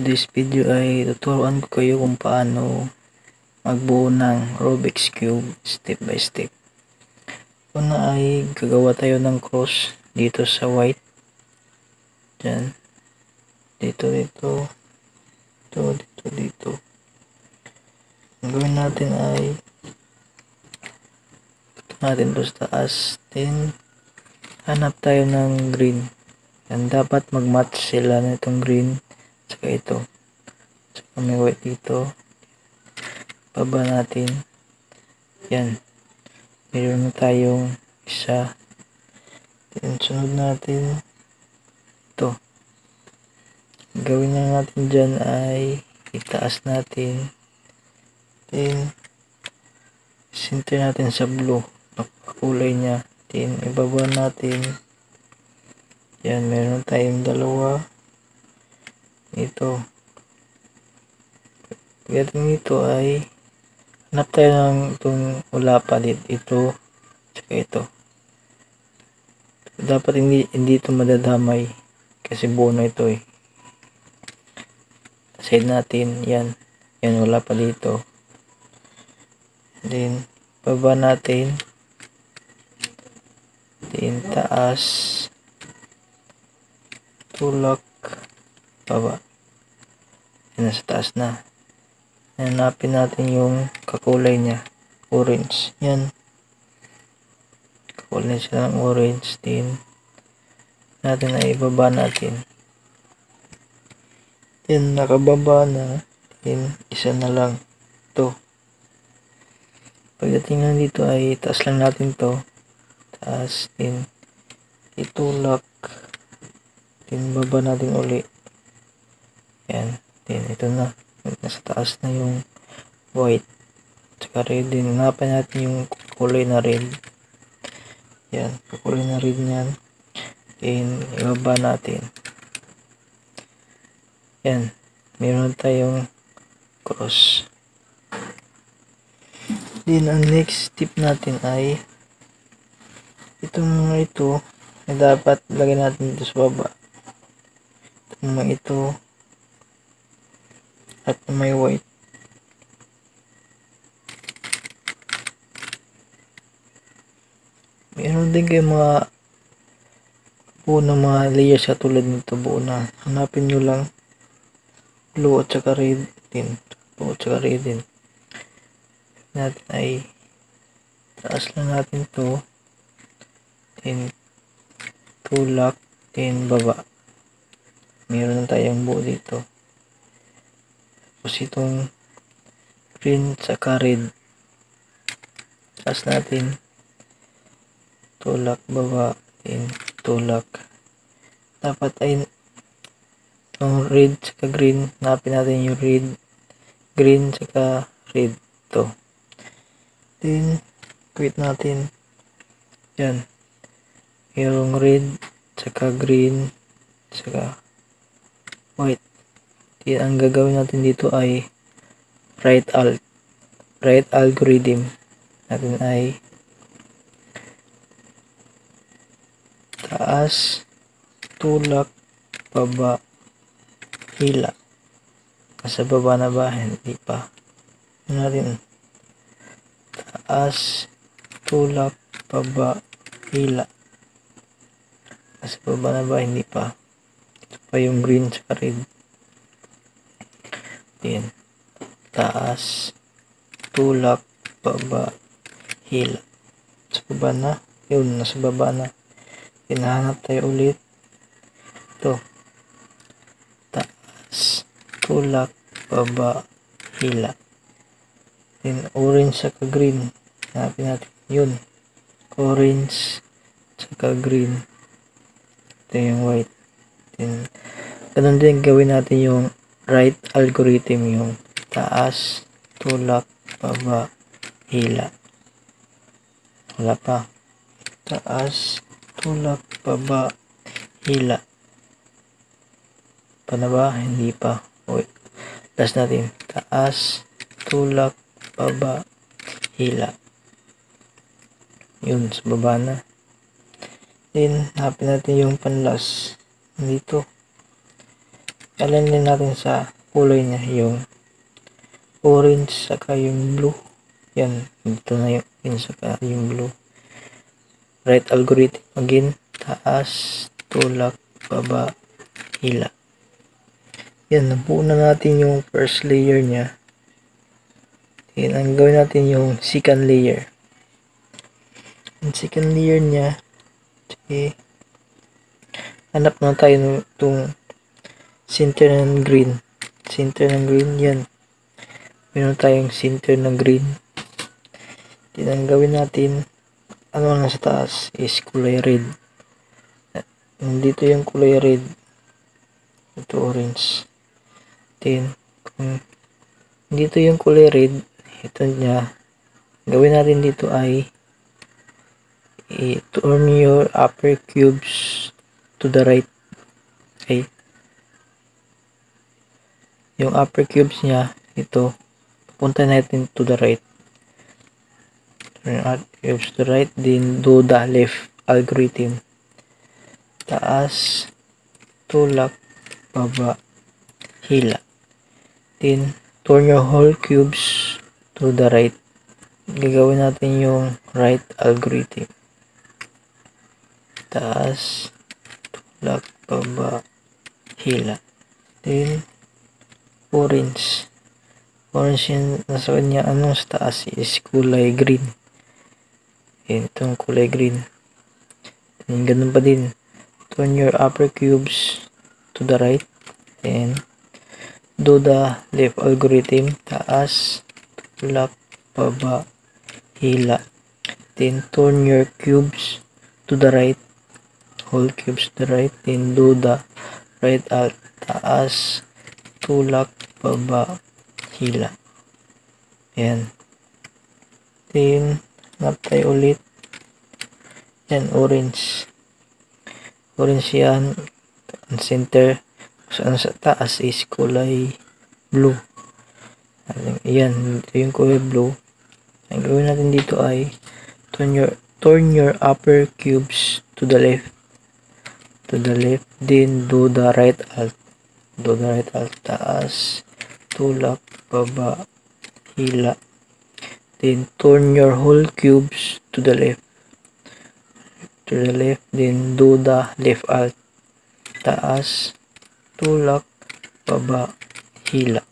today's video ay tuturuan ko kayo kung paano magbuo ng Rubik's Cube step by step. Una ay gagawa tayo ng cross dito sa white. Diyan. Dito. Ang gawin natin ay natin to sa taas. Then hanap tayo ng green. Yan, dapat mag-match sila nitong green saka ito. Saka may white dito. Baba natin. Yan. Meron na tayong isa. Then sunod natin ito. Gawin na natin dyan ay itaas natin. Then center natin sa blue. Kulay niya. Then ibaba natin. Yan, meron tayong dalawa. Ito. Pagdating nito ay hanap tayo ng itong wala pa dito. Ito. Tsaka ito. Dapat hindi ito madadamay. Kasi buo na ito eh. Side natin. Yan. Yan, wala pa dito. Then, baba natin. Then, taas. Tulak. Baba. Yan, nasa taas na. Hanapin natin yung kakulay niya. Orange. Yan. Kakulay siya ng orange. Then, natin ay ibaba natin. Then, nakababa na. Then, isa na lang. Ito. Pagdating na dito ay taas lang natin to. Taas. Then, itulak. Then, baba natin uli. Yan. Then, ito na. Nasa taas na yung white. Tsaka red din. Hanapin natin yung kulay na red. Yan. Kulay na red niyan. Then, ibaba natin. Yan. Meron tayong cross. Then, ang next step natin ay itong mga ito ay dapat lagyan natin dito sa baba. Itong mga ito at may white. Meron din kayo mga buo ng mga layers katulad nito, buo na. Hanapin nyo lang blue at saka red din. Blue at saka red din. Natin ay taas lang natin to. Then tulak. Then baba. Meron na tayong buo dito. Tapos itong green saka red. Taas natin. Tulak, baba. Then tulak. Dapat ay itong red saka green. Hanapin natin yung red. Green saka red. Ito. Then quit natin. Yan. Yung red saka green saka white. Ang gagawin natin dito ay right algorithm natin ay taas, tulak, baba, hila. Nasa baba na ba? Hindi pa. Natin taas, tulak, baba, hila. Nasa baba na ba? Hindi pa. Ito pa yung green sa red. Then, taas, tulak, baba, hila. Nasa baba na. Yun, nasa baba na. Hinahanap tayo ulit. Ito. Taas, tulak, baba, hila. Then, orange saka green. Hanapin natin. Yun. Orange saka green. Ito yung white. Then, ganun din gawin natin yung right algorithm, yung taas, tulak, baba, hila. Wala pa. Taas, tulak, baba, hila. Pa na ba? Hindi pa. Wait. Last natin. Taas, tulak, baba, hila. Yun, sa baba na. Then, hanapin natin yung panlas. Dito. align natin sa kulay niya, yung orange saka yung blue. Yan, dito na yung orange saka yung blue. Right algorithm again, taas, tulak, baba, hila. Yan, nabuo na natin yung first layer niya. Yan, ang gawin natin yung second layer. Yung second layer niya, okay, hanap na tayo itong center ng green. Center ng green, yan. Meron tayong center ng green. Yan, ang gawin natin, ano na sa taas is kulay red. Nandito yung kulay red. Ito orange. Then, kung dito yung kulay red, ito niya, gawin natin dito ay turn your upper cubes to the right. Okay. Yung upper cubes niya, ito, punta natin to the right. Turn your cubes to the right, then do the left algorithm. Taas, tulak, baba, hila. Then, turn your whole cubes to the right. Gagawin natin yung right algorithm. Taas, tulak, baba, hila. Then, orange. Orange yung nasa kanya. Anong sa taas is kulay green. Then, itong kulay green. Then, ganun pa din. Turn your upper cubes to the right. Then, do the left algorithm. Taas, tulak, baba, hila. Then turn your cubes to the right. Whole cubes to the right. Then do the right alt. Taas, tulak, baba, hila. Ayan. Then, hanap tayo ulit. Yan, orange. Orange yan. Ang center. Saan sa taas is kulay blue. Ayan, ito yung kulay blue. Ang gawin natin dito ay turn your upper cubes to the left. To the left, then do the right alt. Do the right alt. Taas, tulak, baba, hila. Then turn your whole cubes to the left. To the left, then do the left alt. Taas, tulak, baba, hila.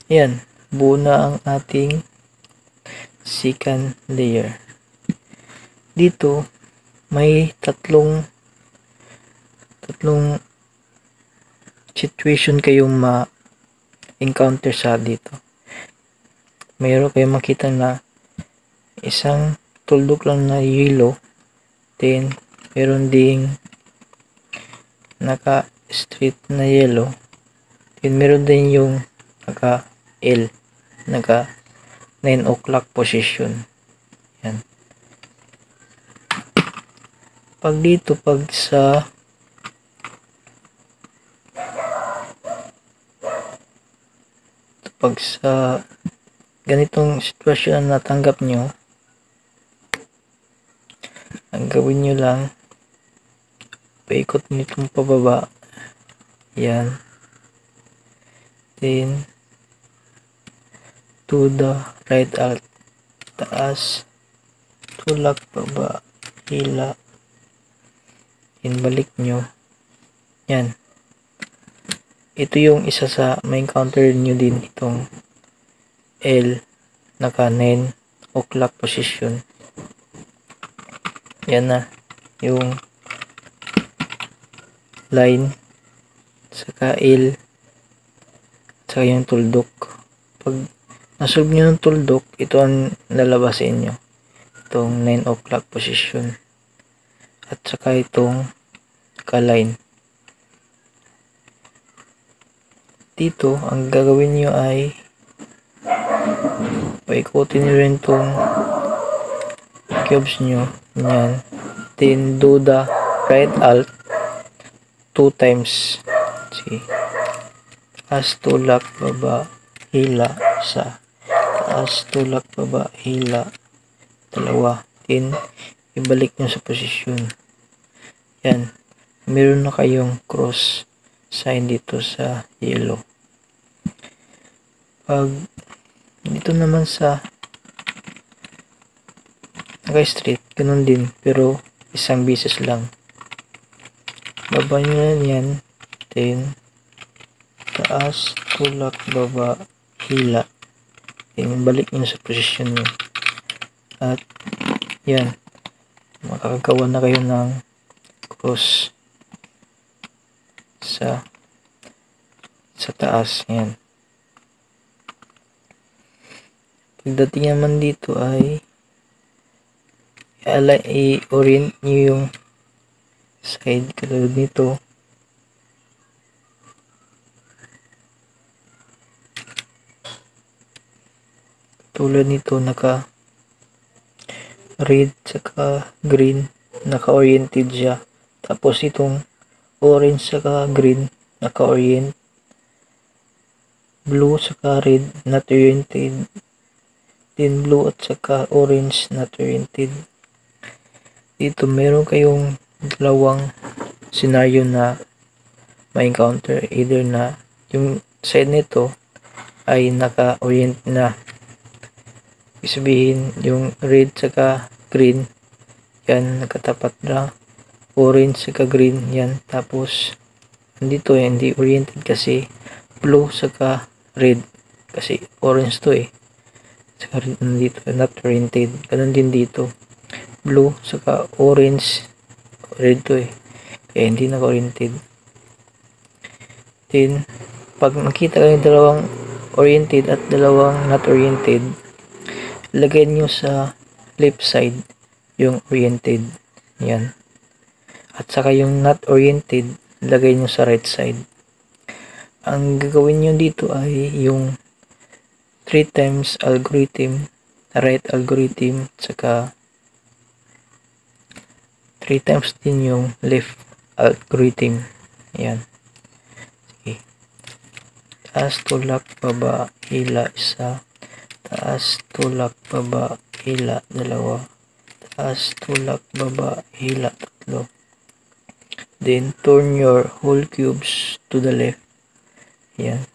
Yan. Buo na ang ating second layer. Dito, may tatlong situation kayong ma-encounter sa dito. Mayroon kayong makita na isang tuldok lang na yellow, then meron ding naka straight na yellow, then meron din yung naka L, naka 9 o'clock position. Yan. Pag dito, pag sa ganitong sitwasyon na natanggap nyo, ang gawin nyo lang, paikot nyo itong pababa. Yan. Then, to the right alt. Taas, tulak, baba, hila. Balik nyo. Yan. Ito yung isa sa may encounter nyo din, itong L, naka 9 o'clock position. Yan na yung line, saka L, saka yung tuldok. Pag nasolve nyo ng tuldok, ito ang lalabas sa inyo, itong 9 o'clock position, at saka itong ka-line. Dito, ang gagawin nyo ay paikutin nyo rin itong cubes nyo. Yan. Then, do the right alt 2 times. See? Taas, tulak, baba, hila, isa. Taas, tulak, baba, hila, dalawa. Then, ibalik nyo sa posisyon. Yan. meron na kayong cross sign dito sa yellow. Pag dito naman sa naka-straight, ganun din, pero isang beses lang. Baba nyo na yan, then taas, tulak, baba, hila, then balik nyo sa posisyon nyo. At yan, makakagawa na kayo ng cross sa taas. Yan. Pagdating naman dito ay i-orient nyo yung side katulad nito. Tulad nito, naka red saka green, naka-oriented siya. Tapos itong orange saka green, naka-orient. Blue saka red, not oriented. Then blue at saka orange, not oriented. Dito meron kayong dalawang scenario na ma-encounter. Either na yung side nito ay naka-orient na. Ibig sabihin, yung red saka green, yan, nakatapat na. Orange saka green, yan. Tapos, dito hindi oriented kasi blue saka red. Kasi orange to Saka red dito, not oriented. Ganun din dito. Blue saka orange, red to Kaya hindi naka-oriented. Then, pag nakita kayo dalawang oriented at dalawang not oriented, lagay nyo sa left side yung oriented. Yan. At saka yung not oriented, lagay nyo sa right side. Ang gagawin nyo dito ay yung 3 times algorithm, right algorithm, saka 3 times din yung left algorithm. Yan. Sige. Taas, tulak, baba, hila, isa. Taas, tulak, baba, hila, dalawa. Taas, tulak, baba, hila, tatlo. Then, turn your whole cubes to the left. Yan.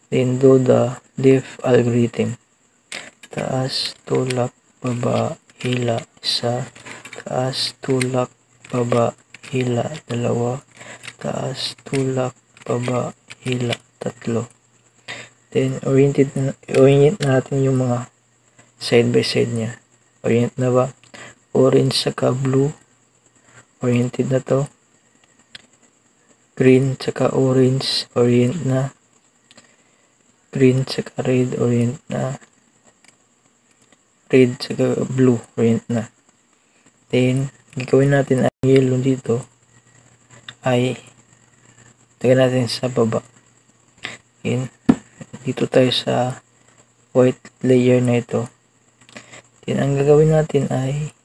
Then, do the left algorithm. Taas, tulak, baba, hila, isa. Taas, tulak, baba, hila, dalawa. Taas, tulak, baba, hila, tatlo. Then, orient natin yung mga side by side niya. Orient na ba? Orange saka blue. Oriented na to. Green saka orange. Orient na. Green saka red. Orient na. Red saka blue. Orient na. Then, gagawin natin ang yellow dito ay lagyan natin sa baba. Dito tayo sa white layer na ito. Then, ang gagawin natin ay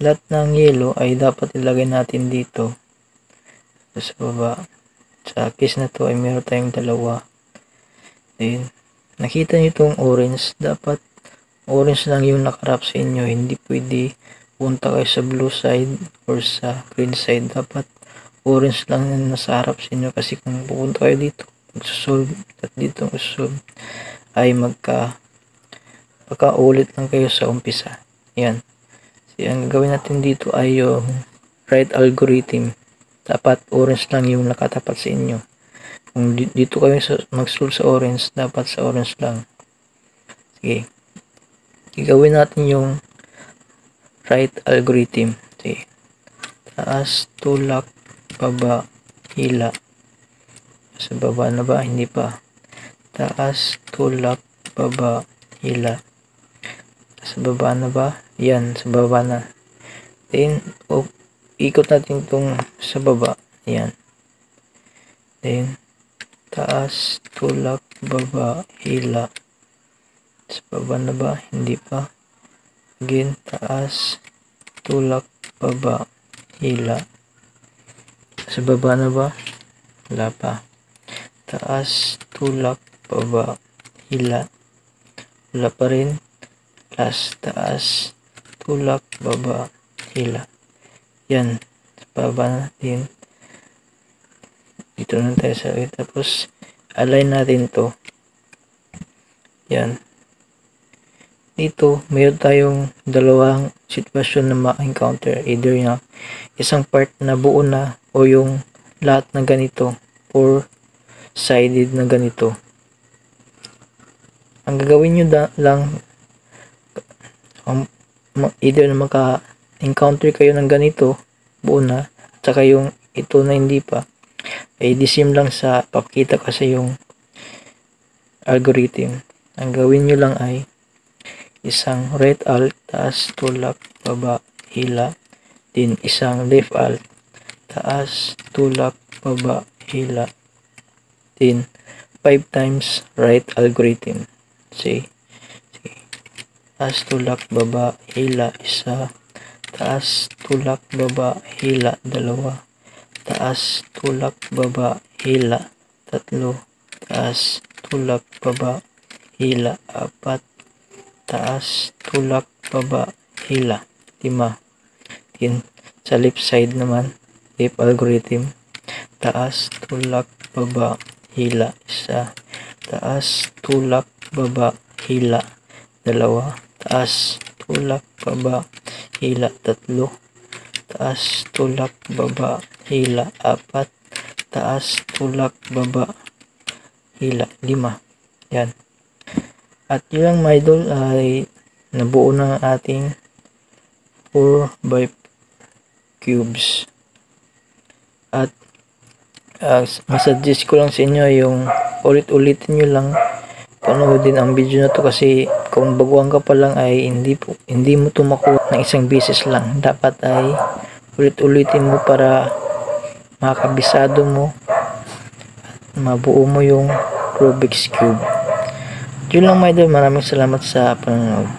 lahat ng yellow ay dapat ilagay natin dito sa baba. Sa case na to ay meron tayong dalawa. Then, nakita nyo itong orange. Dapat orange lang yung nakarap sa inyo. Hindi pwede punta kayo sa blue side or sa green side. Dapat orange lang yung nasa harap sa inyo. Kasi kung pupunta kayo dito, magsusolve at dito magsusolve, ay magka-ulit lang kayo sa umpisa. Yan. So, ang gagawin natin dito ay yung right algorithm. Dapat orange lang yung nakatapat sa inyo. Kung dito kayo mag-solve sa orange, dapat sa orange lang. Sige. Gagawin natin yung right algorithm. Sige. Taas, tulak, baba, hila. Sa baba na ba? Hindi pa. Taas, tulak, baba, hila. Sa baba na ba? Yan, sa baba na. Then, ikot natin itong sa baba. Yan. Then, taas, tulak, baba, hila. Sa baba na ba? Hindi pa. Again, taas, tulak, baba, hila. Sa baba na ba? Wala pa. Taas, tulak, baba, hila. Wala pa rin. Last, taas, tulak, baba, hila. Yan. Sa baba natin. dito na tayo sa tapos align natin to. Yan. Dito, mayroon tayong dalawang sitwasyon na ma-encounter. Either yung isang part na buo na o yung lahat na ganito. Four-sided na ganito. Ang gagawin nyo lang, either na maka-encounter kayo ng ganito, buo na, at saka yung ito na hindi pa, ay disim lang sa papakita kasi yung algorithm. Ang gawin nyo lang ay isang right alt, taas, tulak, baba, hila. Din isang left alt, taas, tulak, baba, hila. Din 5 times right algorithm. See? Taas, tulak, baba, hila, isa. Taas, tulak, baba, hila, dalawa. Taas, tulak, baba, hila, tatlo. Taas, tulak, baba, hila, apat. Taas, tulak, baba, hila, 5. Din sa left side naman, left algorithm. Taas, tulak, baba, hila, isa. Taas, tulak, baba, hila, dalawa. Taas, tulak, baba, hila, tatlo. Taas, tulak, baba, hila, apat. Taas, tulak, baba, hila, 5. Yan. At yun lang mga idol ay nabuo na ating 4x cubes. At masuggest ko lang sa inyo yung ulit-ulitin nyo lang panoodin ang video na to kasi kung baguhan ka pa lang ay hindi mo to makuha ng isang beses lang. Dapat ay ulit-ulitin mo para makakabisado mo at mabuo mo yung Rubik's Cube. Yun lang mga idol, maraming salamat sa panonood.